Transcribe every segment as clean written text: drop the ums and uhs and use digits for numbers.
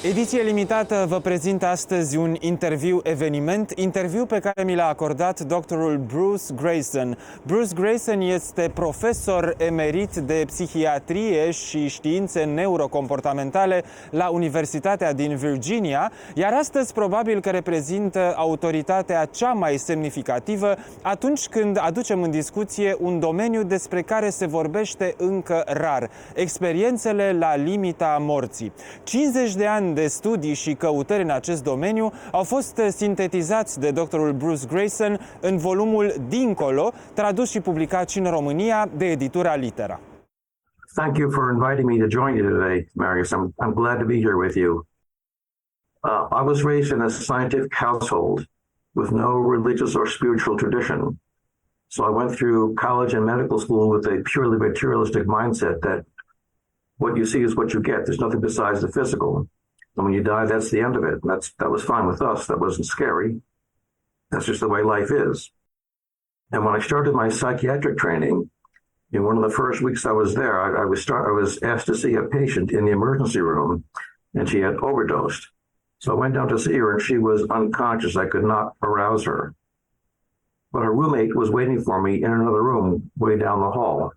Ediție limitată vă prezint astăzi un interviu pe care mi l-a acordat doctorul Bruce Grayson. Bruce Grayson este profesor emerit de psihiatrie și științe neurocomportamentale la Universitatea din Virginia, iar astăzi probabil că reprezintă autoritatea cea mai semnificativă atunci când aducem în discuție un domeniu despre care se vorbește încă rar: experiențele la limita morții. 50 de ani de studii și căutări în acest domeniu au fost sintetizați de doctorul Bruce Grayson în volumul Dincolo, tradus și publicat și în România de editura Litera. Thank you for inviting me to join you today, Marius. I'm glad to be here with you. I was raised in a scientific household with no religious or spiritual tradition. So I went through college and medical school with a purely materialistic mindset that what you see is what you get. There's nothing besides the physical. And when you die, that's the end of it. And that was fine with us. That wasn't scary. That's just the way life is. And when I started my psychiatric training, in one of the first weeks I was there, I was asked to see a patient in the emergency room, and she had overdosed. So I went down to see her, and she was unconscious. I could not arouse her. But her roommate was waiting for me in another room way down the hall.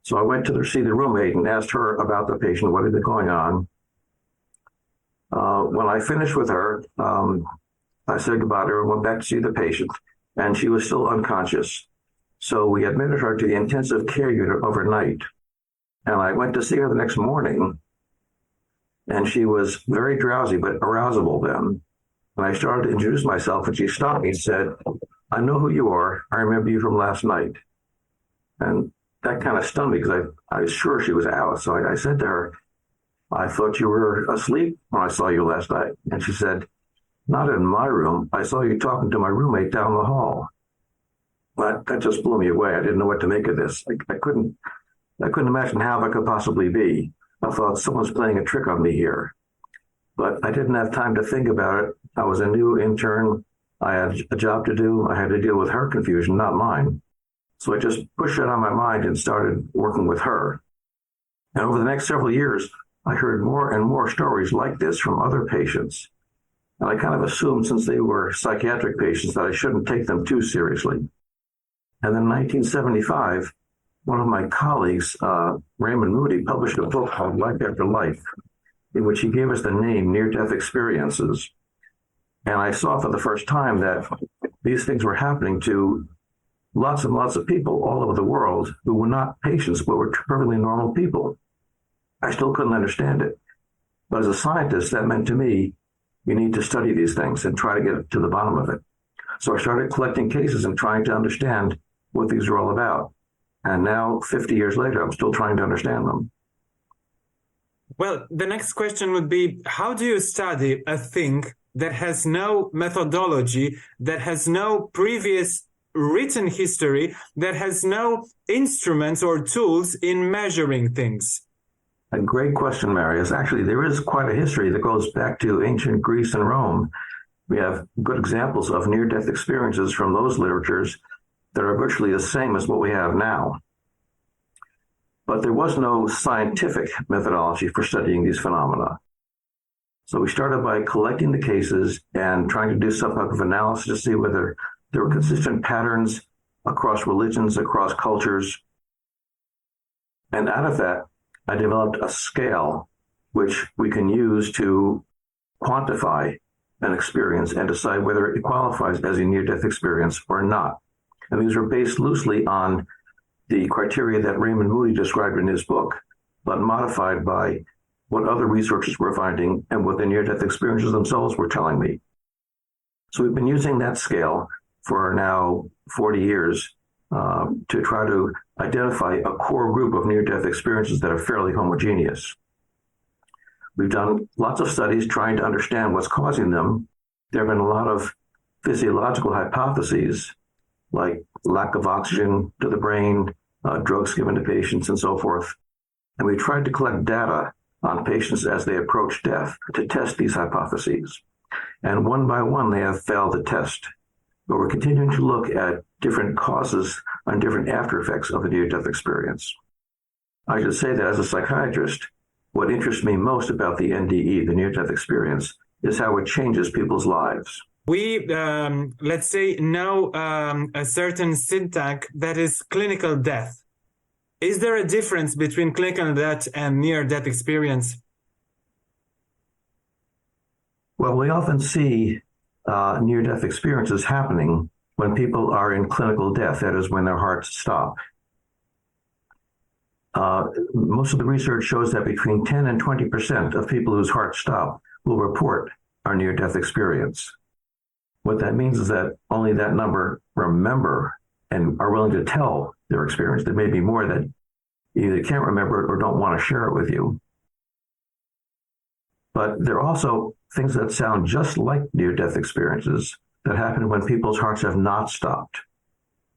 So I went to see the roommate and asked her about the patient, what had been going on. When I finished with her, I said goodbye to her and went back to see the patient, and she was still unconscious. So we admitted her to the intensive care unit overnight. And I went to see her the next morning, and she was very drowsy but arousable then. And I started to introduce myself, and she stopped me and said, "I know who you are. I remember you from last night." And that kind of stunned me because I was sure she was out. So I said to her, "I thought you were asleep when I saw you last night." And she said, "Not in my room. I saw you talking to my roommate down the hall." But that just blew me away. I didn't know what to make of this. I couldn't imagine how that could possibly be. I thought someone's playing a trick on me here. But I didn't have time to think about it. I was a new intern. I had a job to do. I had to deal with her confusion, not mine. So I just pushed it on my mind and started working with her. And over the next several years, I heard more and more stories like this from other patients. And I kind of assumed, since they were psychiatric patients, that I shouldn't take them too seriously. And then in 1975, one of my colleagues, Raymond Moody, published a book called Life After Life, in which he gave us the name Near-Death Experiences. And I saw for the first time that these things were happening to lots and lots of people all over the world who were not patients, but were perfectly normal people. I still couldn't understand it. But as a scientist, that meant to me, you need to study these things and try to get to the bottom of it. So I started collecting cases and trying to understand what these are all about. And now, 50 years later, I'm still trying to understand them. Well, the next question would be, how do you study a thing that has no methodology, that has no previous written history, that has no instruments or tools in measuring things? A great question, Marius. Actually, there is quite a history that goes back to ancient Greece and Rome. We have good examples of near-death experiences from those literatures that are virtually the same as what we have now. But there was no scientific methodology for studying these phenomena. So we started by collecting the cases and trying to do some type of analysis to see whether there were consistent patterns across religions, across cultures. And out of that, I developed a scale which we can use to quantify an experience and decide whether it qualifies as a near-death experience or not. And these are based loosely on the criteria that Raymond Moody described in his book, but modified by what other researchers were finding and what the near-death experiences themselves were telling me. So we've been using that scale for now 40 years to try to identify a core group of near-death experiences that are fairly homogeneous. We've done lots of studies trying to understand what's causing them. There have been a lot of physiological hypotheses, like lack of oxygen to the brain, drugs given to patients, and so forth. And we tried to collect data on patients as they approach death to test these hypotheses. And one by one, they have failed the test. But we're continuing to look at different causes and different after effects of the near-death experience. I should say that as a psychiatrist, what interests me most about the NDE, the near-death experience, is how it changes people's lives. We, let's say, know a certain syntax that is clinical death. Is there a difference between clinical death and near-death experience? Well, we often see near-death experiences happening when people are in clinical death, that is, when their hearts stop. Most of the research shows that between 10 and 20% of people whose hearts stop will report a near-death experience. What that means is that only that number remember and are willing to tell their experience. There may be more that either can't remember it or don't want to share it with you. But there are also things that sound just like near-death experiences that happen when people's hearts have not stopped.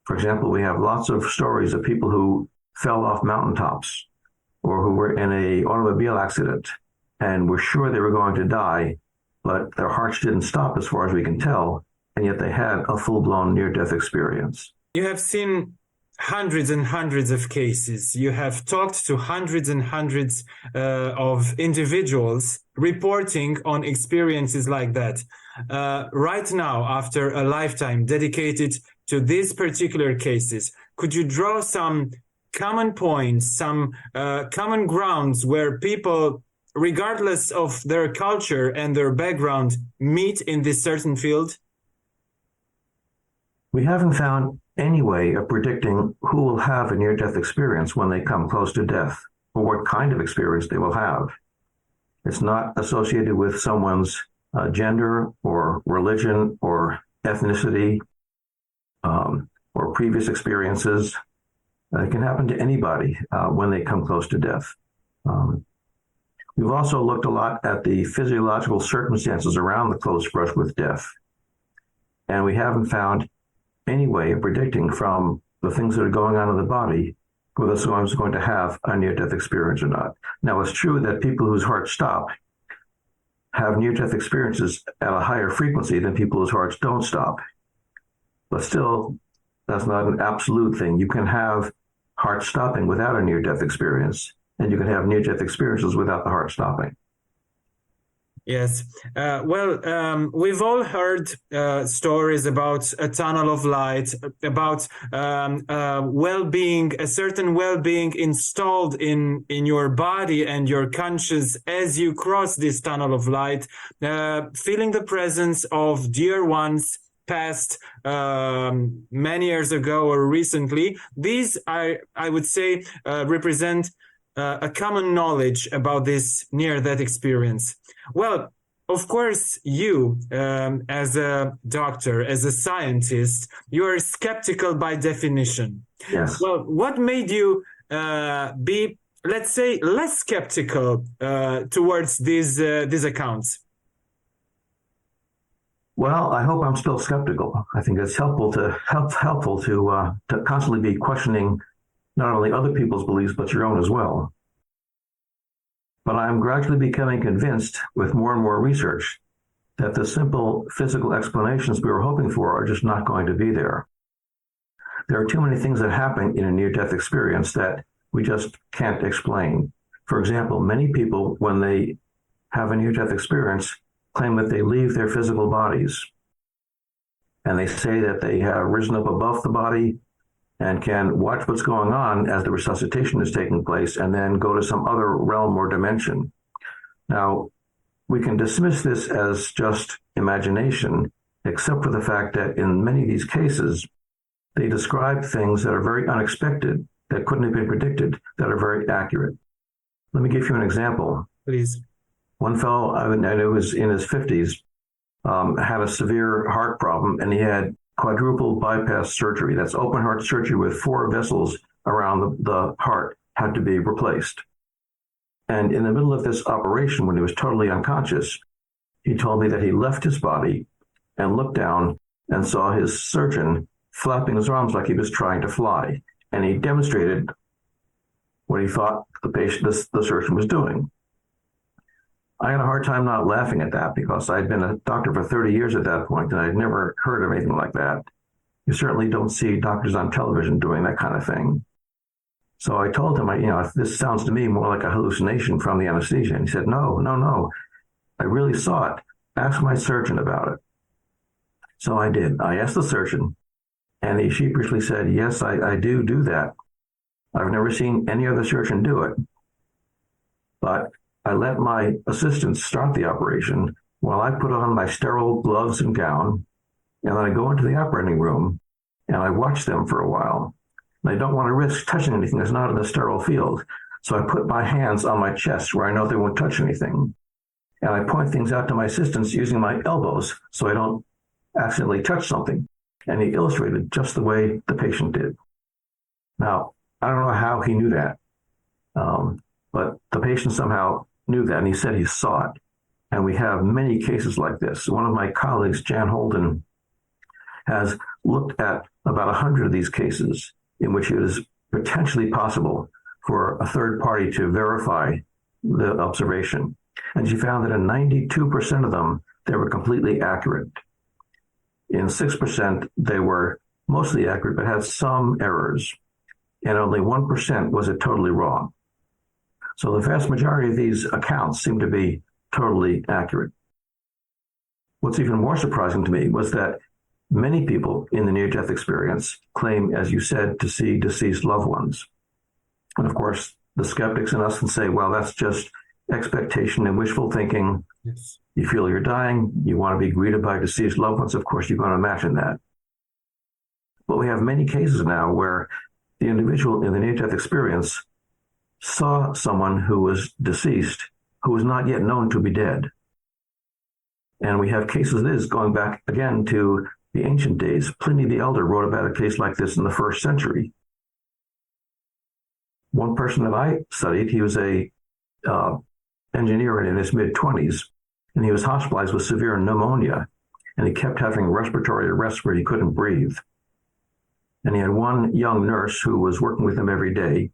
For example, we have lots of stories of people who fell off mountaintops or who were in an automobile accident and were sure they were going to die, but their hearts didn't stop as far as we can tell, and yet they had a full-blown near-death experience. You have seen hundreds and hundreds of cases. You have talked to hundreds and hundreds of individuals reporting on experiences like that. Right now, after a lifetime dedicated to these particular cases, could you draw some common points, some common grounds where people, regardless of their culture and their background, meet in this certain field? We haven't found any way of predicting who will have a near-death experience when they come close to death, or what kind of experience they will have. It's not associated with someone's gender or religion or ethnicity or previous experiences. It can happen to anybody when they come close to death. We've also looked a lot at the physiological circumstances around the close brush with death, and we haven't found any way of predicting from the things that are going on in the body whether someone's going to have a near-death experience or not. Now, it's true that people whose hearts stop have near-death experiences at a higher frequency than people whose hearts don't stop. But still, that's not an absolute thing. You can have heart stopping without a near-death experience, and you can have near-death experiences without the heart stopping. Yes. We've all heard stories about a tunnel of light, about well-being, a certain well-being installed in your body and your conscience as you cross this tunnel of light, feeling the presence of dear ones passed many years ago or recently. These, I would say, represent a common knowledge about this near-death experience. Well, of course, you, as a doctor, as a scientist, you are skeptical by definition. Yes. Well, what made you be, let's say, less skeptical towards these accounts? Well, I hope I'm still skeptical. I think it's helpful to constantly be questioning not only other people's beliefs, but your own as well. But I'm gradually becoming convinced with more and more research that the simple physical explanations we were hoping for are just not going to be there. There are too many things that happen in a near-death experience that we just can't explain. For example, many people, when they have a near-death experience, claim that they leave their physical bodies. And they say that they have risen up above the body and can watch what's going on as the resuscitation is taking place and then go to some other realm or dimension. Now, we can dismiss this as just imagination, except for the fact that in many of these cases, they describe things that are very unexpected, that couldn't have been predicted, that are very accurate. Let me give you an example. Please. One fellow I knew was in his 50s, had a severe heart problem, and he had quadruple bypass surgery. That's open heart surgery with 4 vessels around the heart had to be replaced. And in the middle of this operation, when he was totally unconscious, he told me that he left his body and looked down and saw his surgeon flapping his arms like he was trying to fly. And he demonstrated what he thought the surgeon was doing. I had a hard time not laughing at that because I'd been a doctor for 30 years at that point, and I'd never heard of anything like that. You certainly don't see doctors on television doing that kind of thing. So I told him, this sounds to me more like a hallucination from the anesthesia. And he said, no, I really saw it. Ask my surgeon about it. So I did. I asked the surgeon, and he sheepishly said, yes, I do that. I've never seen any other surgeon do it. But I let my assistants start the operation while I put on my sterile gloves and gown, and then I go into the operating room and I watch them for a while. And I don't want to risk touching anything that's not in a sterile field. So I put my hands on my chest where I know they won't touch anything. And I point things out to my assistants using my elbows so I don't accidentally touch something. And he illustrated just the way the patient did. Now, I don't know how he knew that, but the patient somehow knew that, and he said he saw it. And we have many cases like this. One of my colleagues, Jan Holden, has looked at about 100 of these cases in which it is potentially possible for a third party to verify the observation. And she found that in 92% of them, they were completely accurate. In 6%, they were mostly accurate, but had some errors. And only 1% was it totally wrong. So the vast majority of these accounts seem to be totally accurate. What's even more surprising to me was that many people in the near-death experience claim, as you said, to see deceased loved ones. And of course, the skeptics in us can say, well, that's just expectation and wishful thinking. Yes. You feel you're dying, you want to be greeted by deceased loved ones, of course you're going to imagine that. But we have many cases now where the individual in the near-death experience saw someone who was deceased, who was not yet known to be dead. And we have cases of this going back again to the ancient days. Pliny the Elder wrote about a case like this in the 1st century. One person that I studied, he was a engineer in his mid-20s, and he was hospitalized with severe pneumonia, and he kept having respiratory arrest where he couldn't breathe. And he had one young nurse who was working with him every day.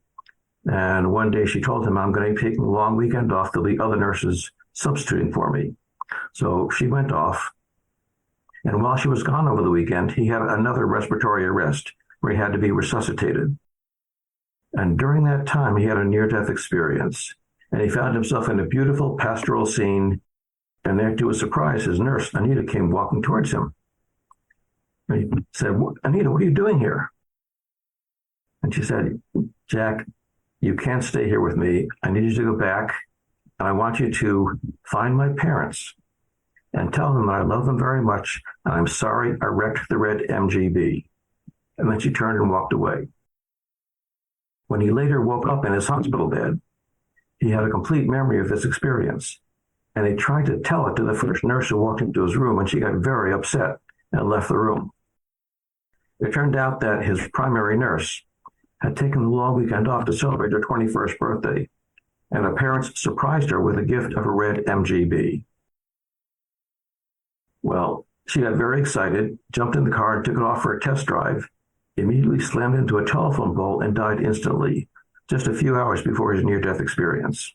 And one day she told him, I'm going to take a long weekend off. There'll be other nurses substituting for me. So she went off. And while she was gone over the weekend, he had another respiratory arrest where he had to be resuscitated. And during that time, he had a near-death experience. And he found himself in a beautiful pastoral scene. And there, to his surprise, his nurse, Anita, came walking towards him. And he said, Anita, what are you doing here? And she said, Jack, you can't stay here with me. I need you to go back, and I want you to find my parents and tell them that I love them very much, and I'm sorry I wrecked the red MGB. And then she turned and walked away. When he later woke up in his hospital bed, he had a complete memory of this experience. And he tried to tell it to the first nurse who walked into his room, and she got very upset and left the room. It turned out that his primary nurse had taken the long weekend off to celebrate her 21st birthday, and her parents surprised her with a gift of a red MGB. Well, she got very excited, jumped in the car and took it off for a test drive, immediately slammed into a telephone pole and died instantly, just a few hours before his near-death experience.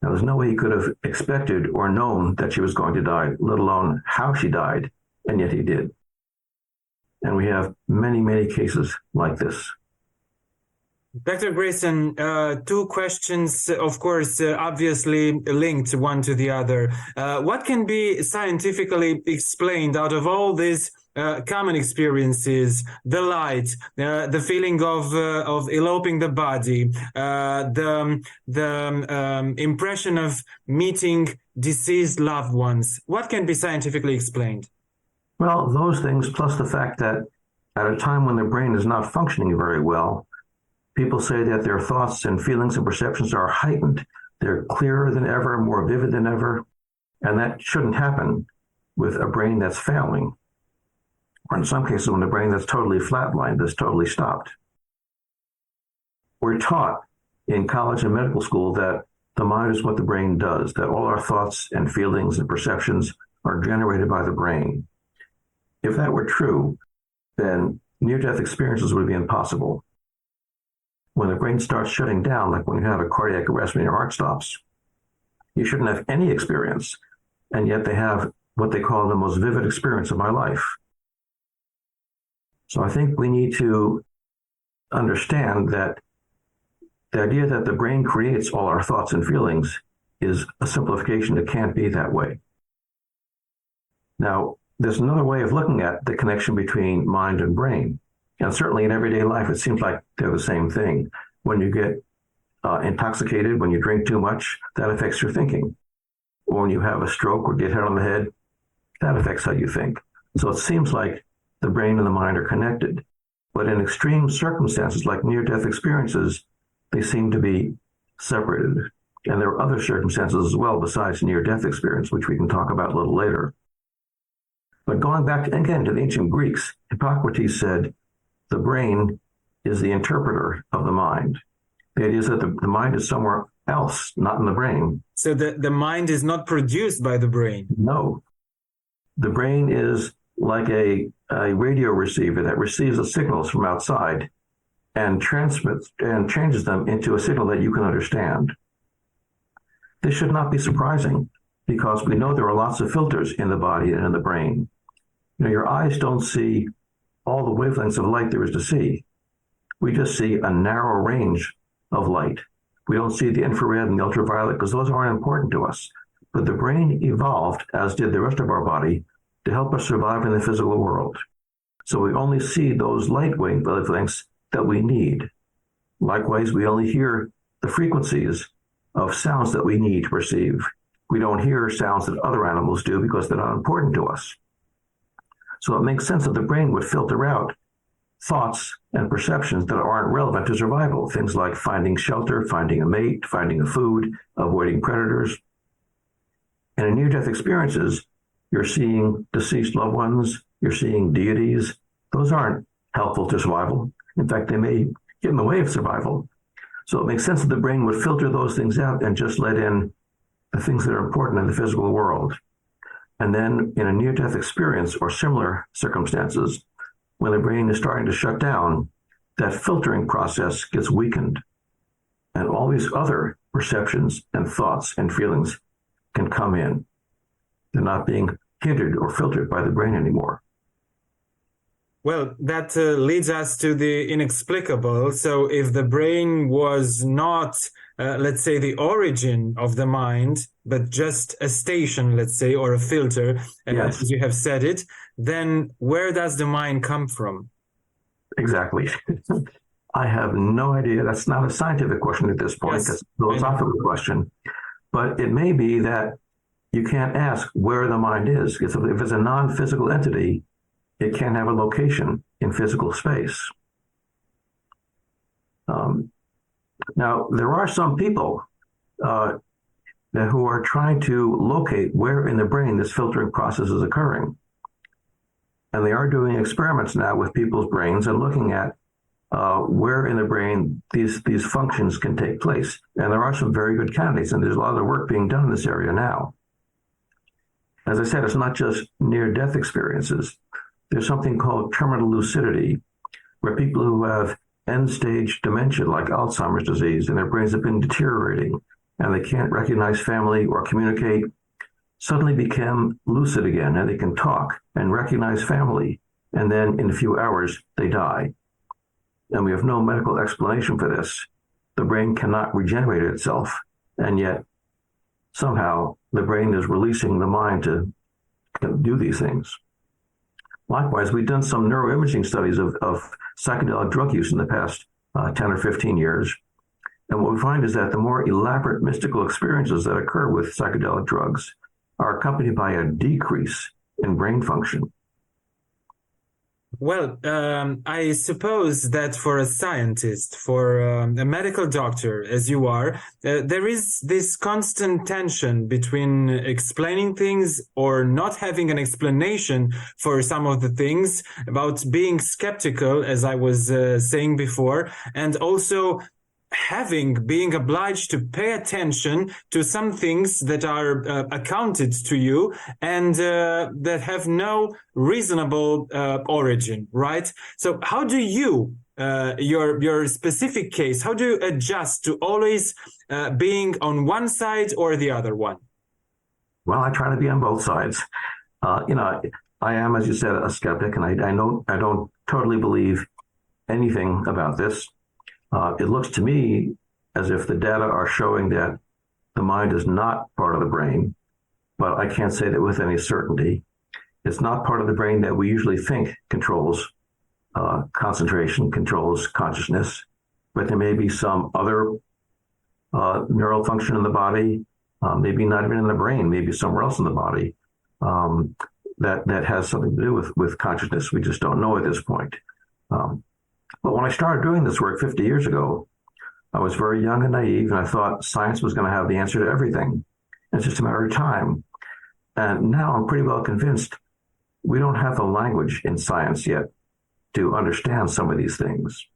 Now, there's no way he could have expected or known that she was going to die, let alone how she died, and yet he did. And we have many, many cases like this. Dr. Grayson, two questions, of course, obviously linked one to the other. What can be scientifically explained out of all these common experiences, the light, the feeling of eloping the body, the impression of meeting deceased loved ones? What can be scientifically explained? Well, those things, plus the fact that at a time when the brain is not functioning very well, people say that their thoughts and feelings and perceptions are heightened. They're clearer than ever, more vivid than ever. And that shouldn't happen with a brain that's failing. Or in some cases, when the brain that's totally flatlined, that's totally stopped. We're taught in college and medical school that the mind is what the brain does, that all our thoughts and feelings and perceptions are generated by the brain. If that were true, then near-death experiences would be impossible. When the brain starts shutting down, like when you have a cardiac arrest when your heart stops, you shouldn't have any experience, and yet they have what they call the most vivid experience of my life. So I think we need to understand that the idea that the brain creates all our thoughts and feelings is a simplification. It can't be that way. Now, there's another way of looking at the connection between mind and brain. And certainly in everyday life, it seems like they're the same thing. When you get intoxicated, when you drink too much, that affects your thinking. Or when you have a stroke or get hit on the head, that affects how you think. So it seems like the brain and the mind are connected. But in extreme circumstances, like near-death experiences, they seem to be separated. And there are other circumstances as well besides near-death experience, which we can talk about a little later. But going back again to the ancient Greeks, Hippocrates said, the brain is the interpreter of the mind. The idea is that the mind is somewhere else, not in the brain. So the mind is not produced by the brain? No. The brain is like a radio receiver that receives the signals from outside and transmits and changes them into a signal that you can understand. This should not be surprising because we know there are lots of filters in the body and in the brain. You know, your eyes don't see all the wavelengths of light there is to see. We just see a narrow range of light. We don't see the infrared and the ultraviolet because those aren't important to us. But the brain evolved, as did the rest of our body, to help us survive in the physical world. So we only see those light wavelengths that we need. Likewise, we only hear the frequencies of sounds that we need to perceive. We don't hear sounds that other animals do because they're not important to us. So it makes sense that the brain would filter out thoughts and perceptions that aren't relevant to survival. Things like finding shelter, finding a mate, finding a food, avoiding predators. And in near-death experiences, you're seeing deceased loved ones, you're seeing deities. Those aren't helpful to survival. In fact, they may get in the way of survival. So it makes sense that the brain would filter those things out and just let in the things that are important in the physical world. And then in a near-death experience or similar circumstances, when the brain is starting to shut down, that filtering process gets weakened. And all these other perceptions and thoughts and feelings can come in. They're not being hindered or filtered by the brain anymore. Well, that leads us to the inexplicable. So if the brain was not, let's say, the origin of the mind, but just a station, let's say, or a filter, Yes. as you have said it, then where does the mind come from? Exactly. I have no idea. That's not a scientific question at this point. Yes, That's a philosophical question. But it may be that you can't ask where the mind is. If it's a non-physical entity, it can't have a location in physical space. Now, there are some people who are trying to locate where in the brain this filtering process is occurring. And they are doing experiments now with people's brains and looking at where in the brain these functions can take place. And there are some very good candidates, and there's a lot of work being done in this area now. As I said, it's not just near-death experiences. There's something called terminal lucidity, where people who have end-stage dementia, like Alzheimer's disease, and their brains have been deteriorating, and they can't recognize family or communicate, suddenly become lucid again, and they can talk and recognize family, and then in a few hours, they die. And we have no medical explanation for this. The brain cannot regenerate itself, and yet somehow the brain is releasing the mind to do these things. Likewise, we've done some neuroimaging studies of psychedelic drug use in the past 10 or 15 years. And what we find is that the more elaborate mystical experiences that occur with psychedelic drugs are accompanied by a decrease in brain function. Well, I suppose that for a scientist, for a medical doctor, as you are, there is this constant tension between explaining things or not having an explanation for some of the things, about being skeptical, as I was saying before, and also being obliged to pay attention to some things that are accounted to you and that have no reasonable origin, right? So how do you, your specific case, how do you adjust to always being on one side or the other one? Well, I try to be on both sides. I am, as you said, a skeptic, and I don't totally believe anything about this. It looks to me as if the data are showing that the mind is not part of the brain, but I can't say that with any certainty. It's not part of the brain that we usually think controls concentration, controls consciousness, but there may be some other neural function in the body, maybe not even in the brain, maybe somewhere else in the body, that has something to do with consciousness. We just don't know at this point. But when I started doing this work 50 years ago, I was very young and naive, and I thought science was going to have the answer to everything. It's just a matter of time. And now I'm pretty well convinced we don't have the language in science yet to understand some of these things.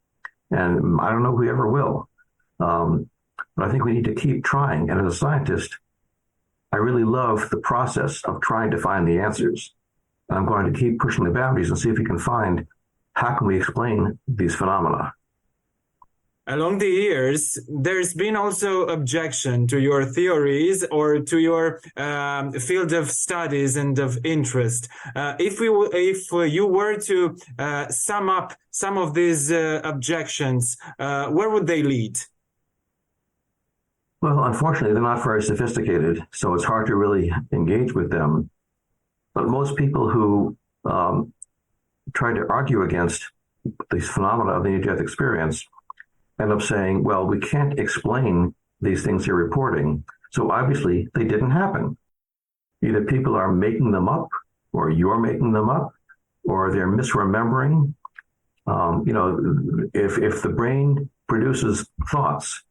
And I don't know if we ever will. But I think we need to keep trying. And as a scientist, I really love the process of trying to find the answers. And I'm going to keep pushing the boundaries and see if we can find how can we explain these phenomena. Along the years, there's been also objection to your theories or to your field of studies and of interest. If you were to sum up some of these objections, where would they lead? Well, unfortunately, they're not very sophisticated, so it's hard to really engage with them. But most people who try to argue against these phenomena of the near-death experience end up saying, well, we can't explain these things you're reporting, so obviously they didn't happen. Either people are making them up, or you're making them up, or they're misremembering. If the brain produces thoughts,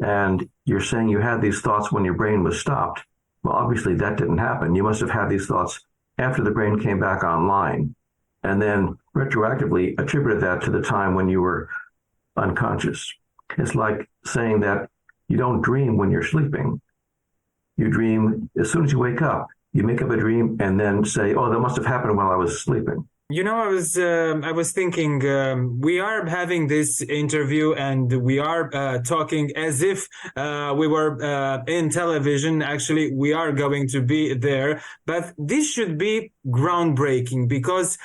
and you're saying you had these thoughts when your brain was stopped, well, obviously that didn't happen. You must have had these thoughts after the brain came back online, and then retroactively attributed that to the time when you were unconscious. It's like saying that you don't dream when you're sleeping. You dream as soon as you wake up. You make up a dream and then say, "Oh, that must have happened while I was sleeping." You know, I was thinking we are having this interview and we are talking as if we were in television. Actually, we are going to be there, but this should be groundbreaking because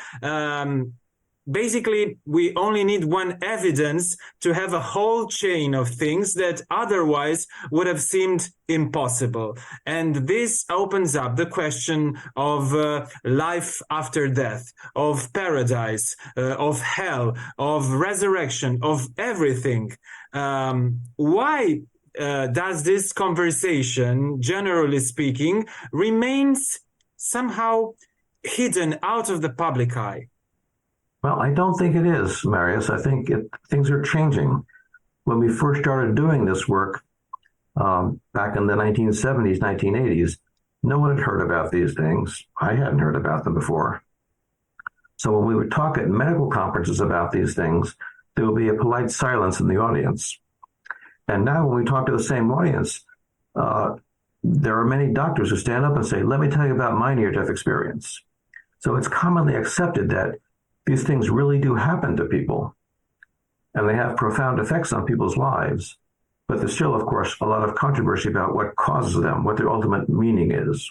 basically, we only need one evidence to have a whole chain of things that otherwise would have seemed impossible. And this opens up the question of life after death, of paradise, of hell, of resurrection, of everything. Why does this conversation, generally speaking, remains somehow hidden out of the public eye? Well, I don't think it is, Marius. I think things are changing. When we first started doing this work back in the 1970s, 1980s, no one had heard about these things. I hadn't heard about them before. So when we would talk at medical conferences about these things, there would be a polite silence in the audience. And now when we talk to the same audience, there are many doctors who stand up and say, "Let me tell you about my near-death experience." So it's commonly accepted that these things really do happen to people, and they have profound effects on people's lives. But there's still, of course, a lot of controversy about what causes them, what their ultimate meaning is.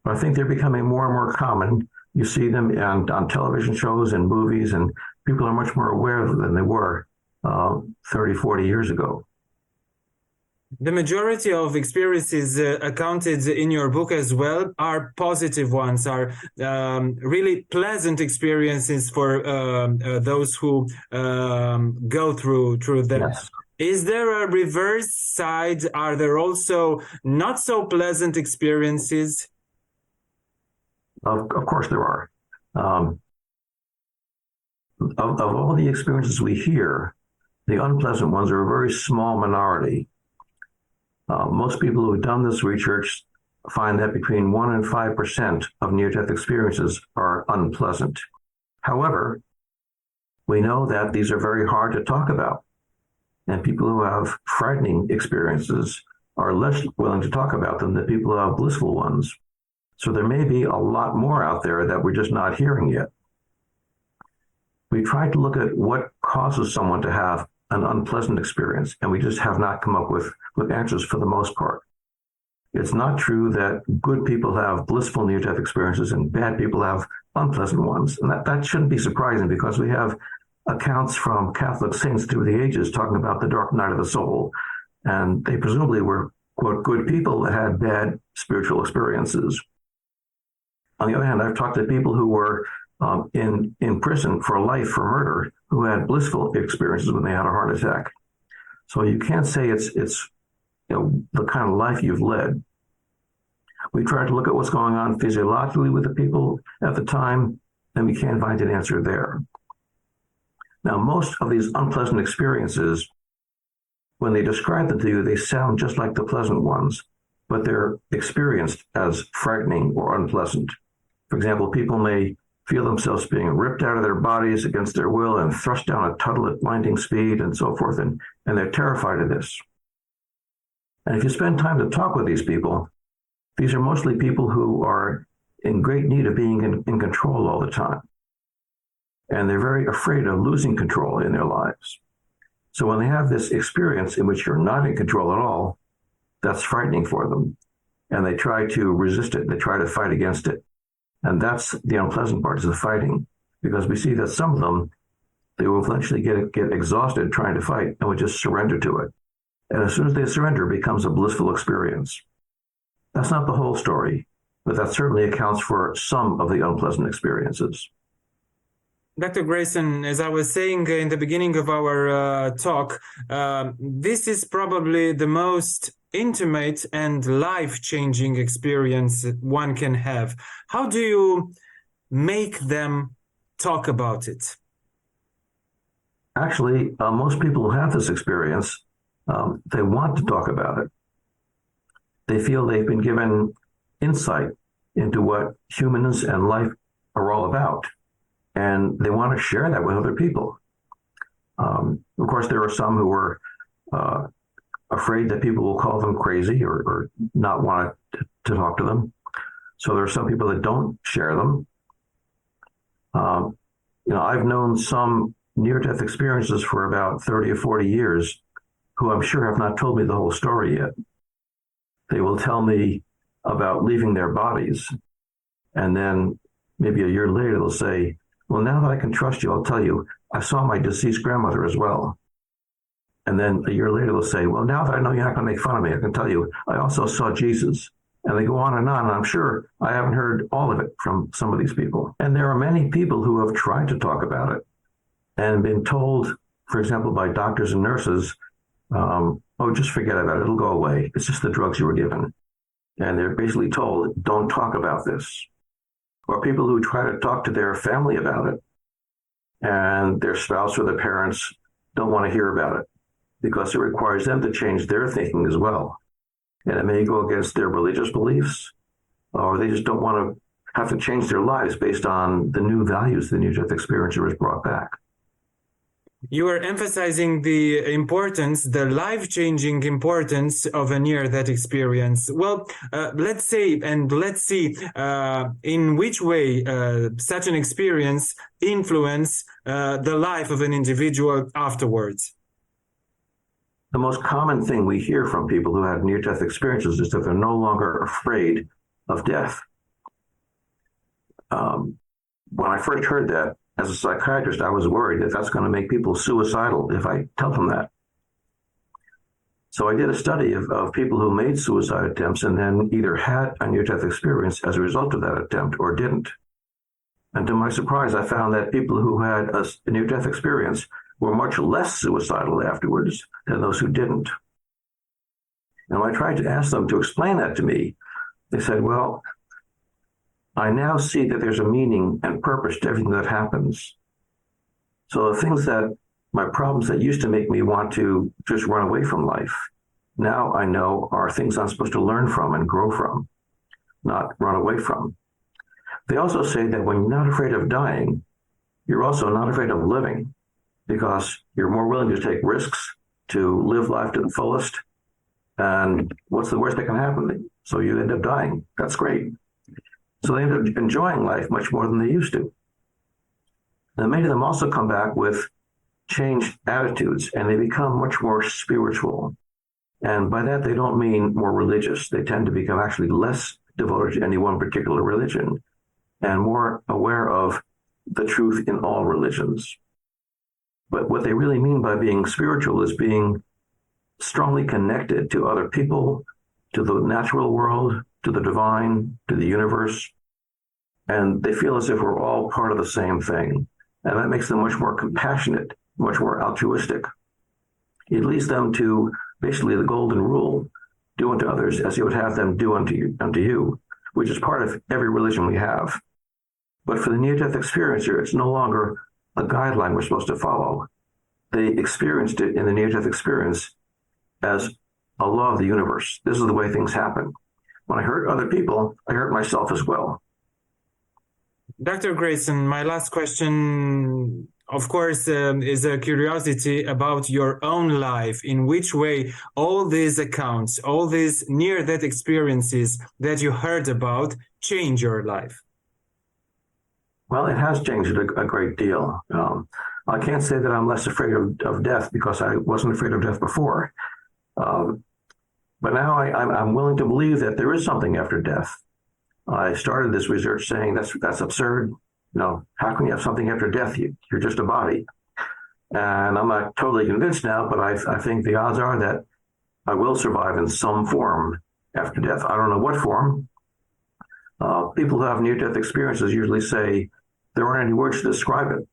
But I think they're becoming more and more common. You see them on television shows and movies, and people are much more aware of them than they were 30, 40 years ago. The majority of experiences accounted in your book as well are positive ones, are really pleasant experiences for those who go through them. Yes. Is there a reverse side? Are there also not so pleasant experiences? Of course there are. Of all the experiences we hear, the unpleasant ones are a very small minority. Most people who have done this research find that between 1% and 5% of near-death experiences are unpleasant. However, we know that these are very hard to talk about, and people who have frightening experiences are less willing to talk about them than people who have blissful ones. So there may be a lot more out there that we're just not hearing yet. We tried to look at what causes someone to have an unpleasant experience, and we just have not come up with answers for the most part. It's not true that good people have blissful near-death experiences and bad people have unpleasant ones. And that shouldn't be surprising because we have accounts from Catholic saints through the ages talking about the dark night of the soul. And they presumably were, quote, good people that had bad spiritual experiences. On the other hand, I've talked to people who were in prison for life for murder who had blissful experiences when they had a heart attack. So you can't say it's the kind of life you've led. We tried to look at what's going on physiologically with the people at the time, and we can't find an answer there. Now, most of these unpleasant experiences, when they describe them to you, they sound just like the pleasant ones, but they're experienced as frightening or unpleasant. For example, people may feel themselves being ripped out of their bodies against their will and thrust down a tunnel at blinding speed and so forth, and they're terrified of this. And if you spend time to talk with these people, these are mostly people who are in great need of being in control all the time. And they're very afraid of losing control in their lives. So when they have this experience in which you're not in control at all, that's frightening for them. And they try to resist it. They try to fight against it. And that's the unpleasant part, is the fighting. Because we see that some of them, they will eventually get exhausted trying to fight and will just surrender to it. And as soon as they surrender, it becomes a blissful experience. That's not the whole story, but that certainly accounts for some of the unpleasant experiences. Dr. Grayson, as I was saying in the beginning of our talk, this is probably the most intimate and life-changing experience one can have. How do you make them talk about it? Actually, most people who have this experience, they want to talk about it. They feel they've been given insight into what humans and life are all about. And they want to share that with other people. Of course, there are some who are afraid that people will call them crazy or not want to talk to them. So there are some people that don't share them. I've known some near-death experiences for about 30 or 40 years who I'm sure have not told me the whole story yet. They will tell me about leaving their bodies. And then maybe a year later, they'll say, well, now that I can trust you, I'll tell you, I saw my deceased grandmother as well. And then a year later, they'll say, well, now that I know you're not going to make fun of me, I can tell you, I also saw Jesus. And they go on, and I'm sure I haven't heard all of it from some of these people. And there are many people who have tried to talk about it and been told, for example, by doctors and nurses, oh, just forget about it. It'll go away. It's just the drugs you were given. And they're basically told, don't talk about this. Or people who try to talk to their family about it, and their spouse or their parents don't want to hear about it because it requires them to change their thinking as well. And it may go against their religious beliefs, or they just don't want to have to change their lives based on the new values the near-death experiencer has brought back. You are emphasizing the importance, the life-changing importance of a near-death experience. Well, let's see in which way such an experience influence the life of an individual afterwards. The most common thing we hear from people who have near-death experiences is that they're no longer afraid of death. When I first heard that, as a psychiatrist, I was worried that that's going to make people suicidal if I tell them that. So I did a study of people who made suicide attempts and then either had a near-death experience as a result of that attempt or didn't. And to my surprise, I found that people who had a near-death experience were much less suicidal afterwards than those who didn't. And when I tried to ask them to explain that to me, they said, well, I now see that there's a meaning and purpose to everything that happens. So the things my problems that used to make me want to just run away from life, now I know are things I'm supposed to learn from and grow from, not run away from. They also say that when you're not afraid of dying, you're also not afraid of living, because you're more willing to take risks, to live life to the fullest. And what's the worst that can happen? So you end up dying. That's great. So they end up enjoying life much more than they used to. Now, many of them also come back with changed attitudes, and they become much more spiritual. And by that, they don't mean more religious. They tend to become actually less devoted to any one particular religion and more aware of the truth in all religions. But what they really mean by being spiritual is being strongly connected to other people, to the natural world, to the divine, to the universe. And they feel as if we're all part of the same thing. And that makes them much more compassionate, much more altruistic. It leads them to basically the golden rule: do unto others as you would have them do unto you, which is part of every religion we have. But for the near-death experiencer, it's no longer a guideline we're supposed to follow. They experienced it in the near-death experience as a law of the universe. This is the way things happen. When I hurt other people, I hurt myself as well. Dr. Grayson, my last question, of course, is a curiosity about your own life. In which way all these accounts, all these near-death experiences that you heard about change your life? Well, it has changed a great deal. I can't say that I'm less afraid of death because I wasn't afraid of death before. But now I'm willing to believe that there is something after death. I started this research saying that's absurd. You know, how can you have something after death? You're just a body. And I'm not totally convinced now, but I think the odds are that I will survive in some form after death. I don't know what form. People who have near-death experiences usually say there aren't any words to describe it.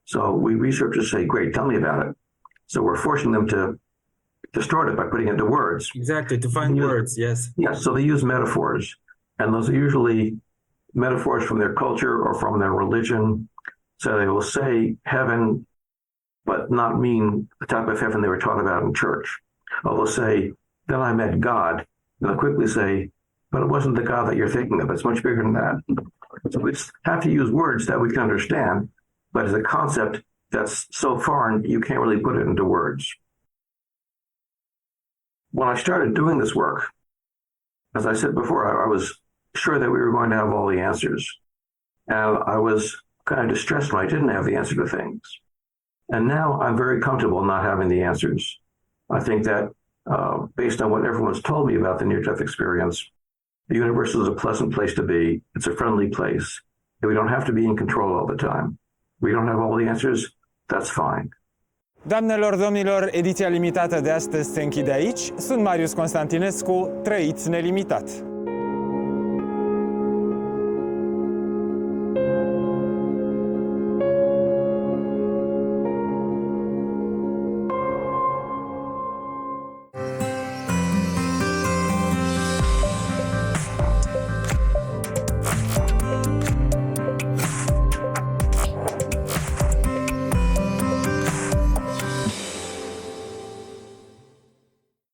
So we researchers say, great, tell me about it. So we're forcing them to distort it by putting it into words. Exactly, to find words, yes. Yes, so they use metaphors. And those are usually metaphors from their culture or from their religion. So they will say heaven, but not mean the type of heaven they were taught about in church. Or they'll say, then I met God. And they'll quickly say, but it wasn't the God that you're thinking of. It's much bigger than that. So we have to use words that we can understand, but as a concept that's so foreign, you can't really put it into words. When I started doing this work, as I said before, I was sure that we were going to have all the answers. And I was kind of distressed when I didn't have the answer to things. And now I'm very comfortable not having the answers. I think that based on what everyone's told me about the near-death experience, the universe is a pleasant place to be. It's a friendly place. And we don't have to be in control all the time. We don't have all the answers. That's fine. Doamnelor, domnilor, ediția limitată de astăzi se închide aici. Sunt Marius Constantinescu, trăiți nelimitat!